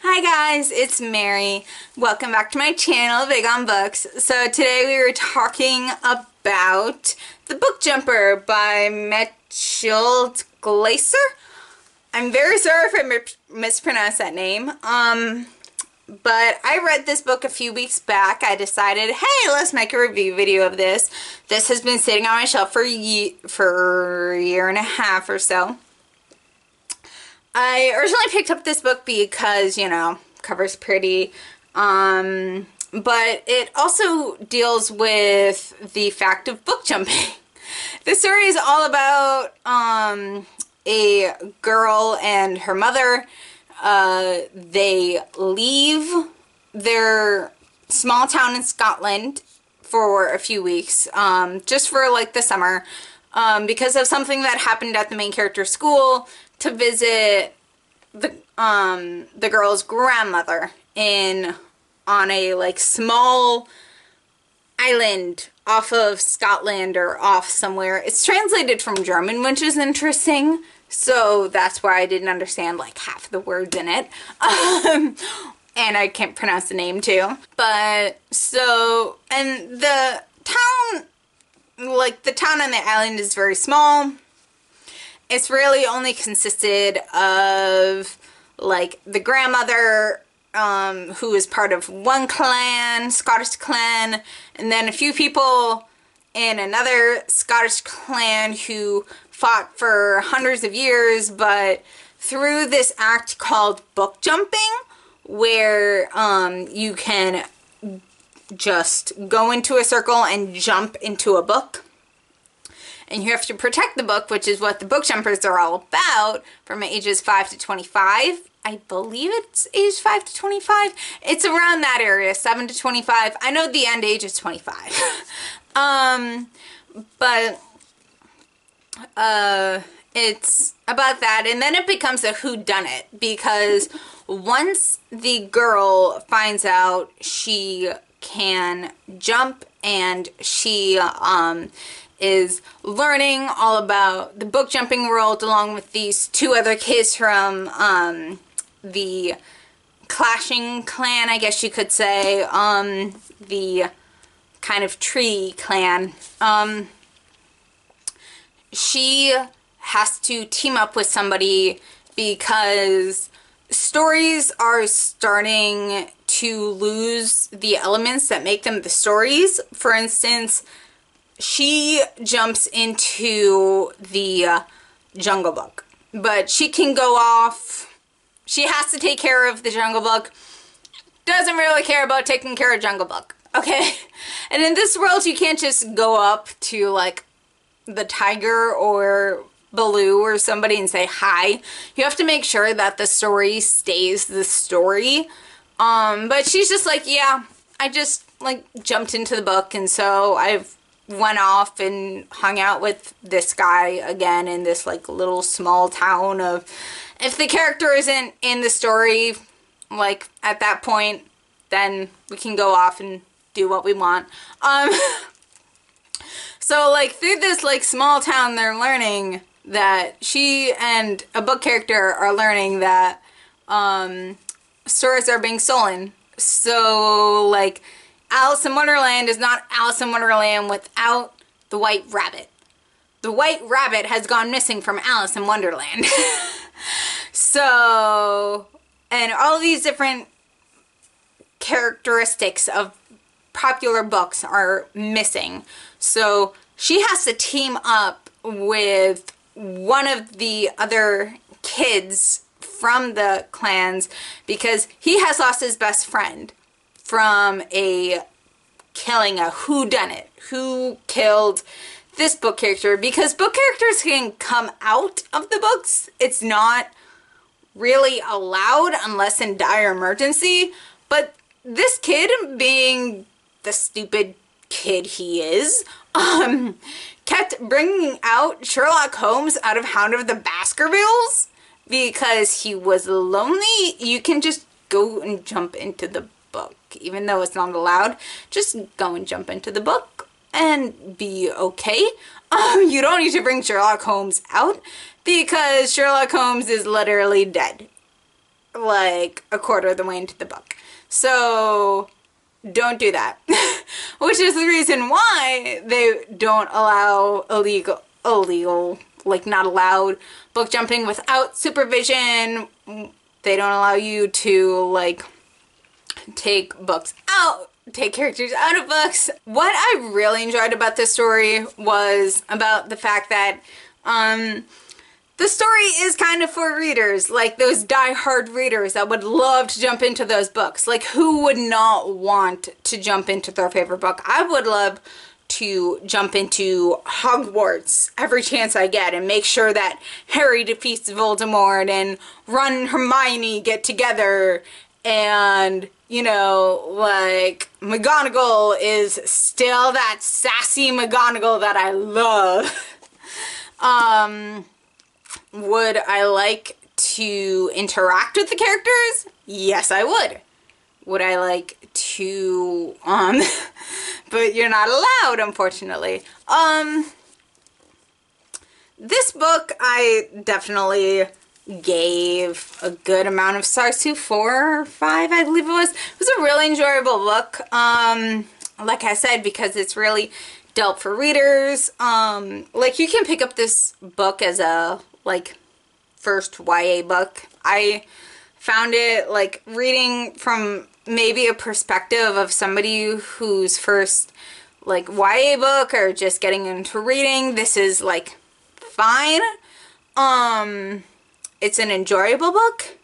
Hi guys, it's Mary. Welcome back to my channel, Big on Books. So today we were talking about The Book Jumper by Mechthild Glaser. I'm very sorry if I mispronounced that name. But I read this book a few weeks back. I decided, hey, let's make a review video of this. This has been sitting on my shelf for a year and a half or so. I originally picked up this book because, you know, cover's pretty, but it also deals with the fact of book jumping. The story is all about a girl and her mother. They leave their small town in Scotland for a few weeks, just for like the summer, because of something that happened at the main character's school, to visit the girl's grandmother on a like small island off of Scotland or off somewhere. It's translated from German, which is interesting, so that's why I didn't understand like half the words in it. And I can't pronounce the name too. But so, and the town, like the town on the island is very small. It's really only consisted of like the grandmother, who is part of one clan, Scottish clan, and then a few people in another Scottish clan who fought for hundreds of years, but through this act called book jumping, where you can just go into a circle and jump into a book. And you have to protect the book, which is what the book jumpers are all about, from ages 5 to 25. I believe it's age 5 to 25. It's around that area, 7 to 25. I know the end age is 25. But it's about that. And then it becomes a whodunit, because once the girl finds out she can jump and she is learning all about the book jumping world along with these two other kids from the clashing clan, I guess you could say, the kind of tree clan. She has to team up with somebody because stories are starting to lose the elements that make them the stories. For instance, she jumps into the Jungle Book, but she can go off. She has to take care of the Jungle Book. Doesn't really care about taking care of Jungle Book. Okay? And in this world, you can't just go up to like the tiger or Baloo or somebody and say hi. You have to make sure that the story stays the story. But she's just like, yeah, I just like jumped into the book, and so I've went off and hung out with this guy again in this like little small town of, if the character isn't in the story like at that point, then we can go off and do what we want. So like through this like small town, they're learning that she and a book character are learning that stories are being stolen. So like Alice in Wonderland is not Alice in Wonderland without the White Rabbit. The White Rabbit has gone missing from Alice in Wonderland. So, and all these different characteristics of popular books are missing. So she has to team up with one of the other kids from the clans because he has lost his best friend from a killing, a whodunit. Who killed this book character? Because book characters can come out of the books. It's not really allowed unless in dire emergency. But this kid, being the stupid kid he is, kept bringing out Sherlock Holmes out of Hound of the Baskervilles because he was lonely. You can just go and jump into the book, even though it's not allowed. Just go and jump into the book and be okay. You don't need to bring Sherlock Holmes out because Sherlock Holmes is literally dead. like a quarter of the way into the book. So don't do that. Which is the reason why they don't allow illegal, like not allowed book jumping without supervision. They don't allow you to like take characters out of books. What I really enjoyed about this story was about the fact that the story is kind of for readers, like those die-hard readers that would love to jump into those books. Like, who would not want to jump into their favorite book? I would love to jump into Hogwarts every chance I get and make sure that Harry defeats Voldemort and Ron and Hermione get together and, you know, like, McGonagall is still that sassy McGonagall that I love. Would I like to interact with the characters? Yes, I would. Would I like to, but you're not allowed, unfortunately. This book, I definitely gave a good amount of stars to, 4 or 5, I believe it was. It was a really enjoyable book, like I said, because it's really dealt for readers. Like, you can pick up this book as a, like, first YA book. I found it, like, reading from maybe a perspective of somebody whose first, like, YA book or just getting into reading. This is, like, fine. It's an enjoyable book.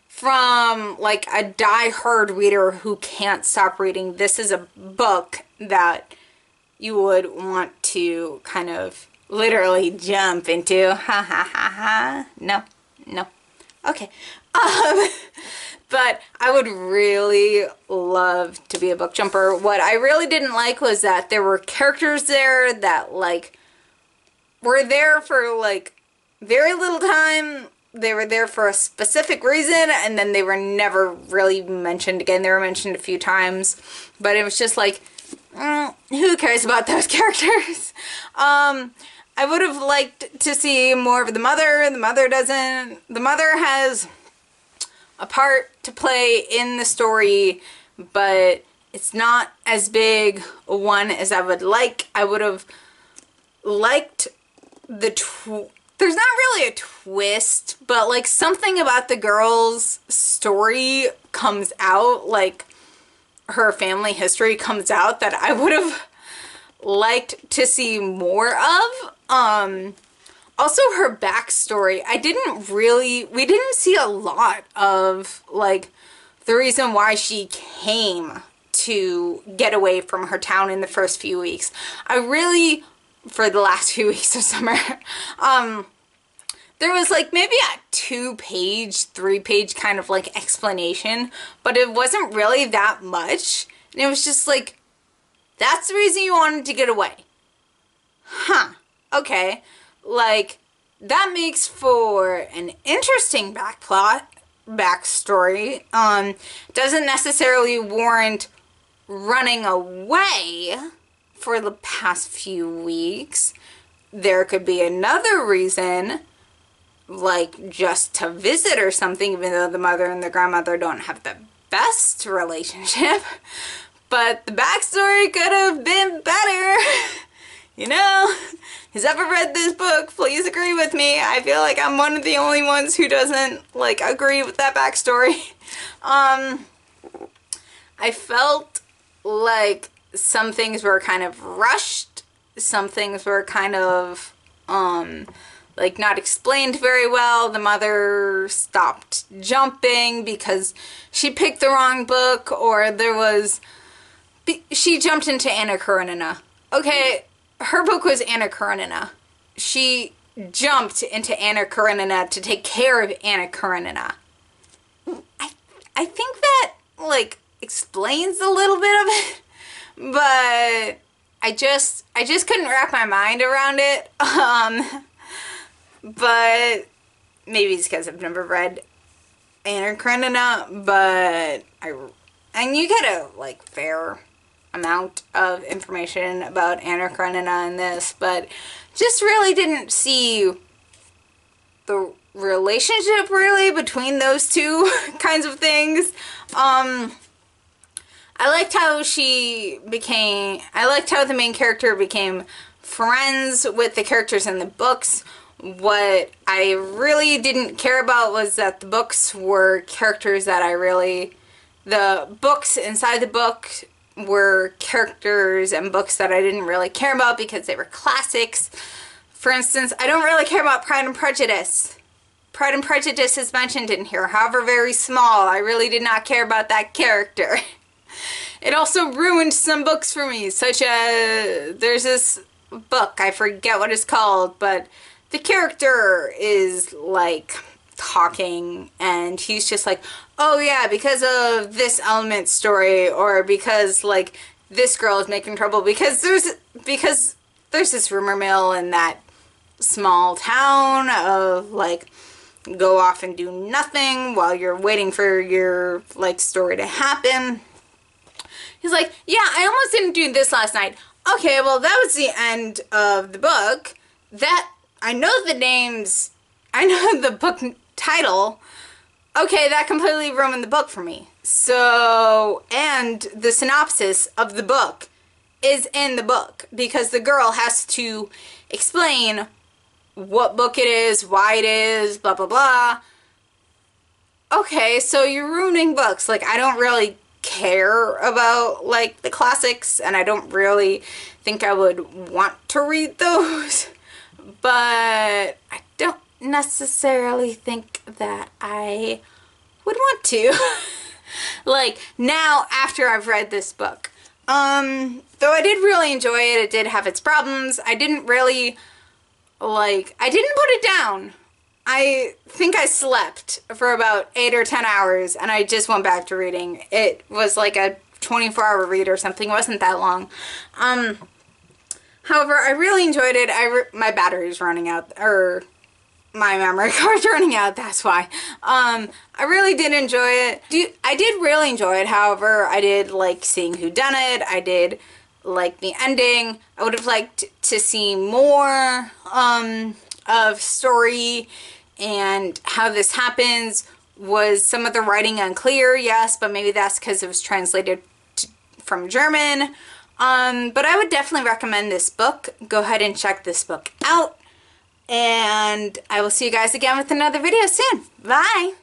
From, like, a die-hard reader who can't stop reading, this is a book that you would want to kind of literally jump into. Ha ha ha ha. No. Okay. But I would really love to be a book jumper. What I really didn't like was that there were characters there that, like, were there for, like, very little time. They were there for a specific reason, and then they were never really mentioned again. They were mentioned a few times, but it was just like, who cares about those characters? I would have liked to see more of the mother. The mother doesn't. The mother has a part to play in the story, but it's not as big a one as I would like. I would have liked there's not really a twist, but like something about the girl's story comes out, like her family history comes out, that I would have liked to see more of. Also her backstory, we didn't see a lot of, like, the reason why she came to get away from her town in the first few weeks. For the last few weeks of summer, there was like maybe a 2-page, 3-page kind of like explanation, but it wasn't really that much. And it was just like, that's the reason you wanted to get away. Huh. Okay. Like, that makes for an interesting backstory. Doesn't necessarily warrant running away for the past few weeks. There could be another reason, like just to visit or something, even though the mother and the grandmother don't have the best relationship. But the backstory could have been better. You know, who's ever read this book, please agree with me. I feel like I'm one of the only ones who doesn't, like, agree with that backstory. I felt like some things were kind of rushed. Some things were kind of, like, not explained very well. The mother stopped jumping because she picked the wrong book, or she jumped into Anna Karenina. Okay, her book was Anna Karenina. She jumped into Anna Karenina to take care of Anna Karenina. I think that, like, explains a little bit of it, but I just couldn't wrap my mind around it. But maybe it's because I've never read Anna Karenina, and you get a, like, fair amount of information about Anna Karenina in this, but just really didn't see the relationship really between those two kinds of things. I liked how the main character became friends with the characters in the books. What I really didn't care about was that the books were characters that the books inside the book were characters and books that I didn't really care about because they were classics. For instance, I don't really care about Pride and Prejudice. Pride and Prejudice is mentioned in here, however very small. I really did not care about that character. It also ruined some books for me, such as, there's this book, I forget what it's called, but the character is like talking and he's just like, oh yeah, because of this element story, or because like this girl is making trouble because there's this rumor mill in that small town of like, go off and do nothing while you're waiting for your like story to happen. He's like, yeah, I almost didn't do this last night. Okay, well that was the end of the book. That, I know the names, I know the book title. Okay, that completely ruined the book for me. So, and the synopsis of the book is in the book because the girl has to explain what book it is, why it is, blah, blah, blah. Okay, so you're ruining books. Like, I don't really care about, like, the classics, and I don't really think I would want to read those. But I don't necessarily think that I would want to. Like, now, after I've read this book. Though I did really enjoy it, it did have its problems. I didn't really... like, I didn't put it down. I think I slept for about 8 or 10 hours and I just went back to reading. It was like a 24-hour read or something. It wasn't that long. However, I really enjoyed it. My battery's running out, or my memory card's running out, that's why. I really did enjoy it. I did really enjoy it, however, I did like seeing whodunit. I did like the ending. I would have liked to see more of story and how this happens. Was some of the writing unclear? Yes, but maybe that's because it was translated from German. But I would definitely recommend this book. Go ahead and check this book out. And I will see you guys again with another video soon. Bye!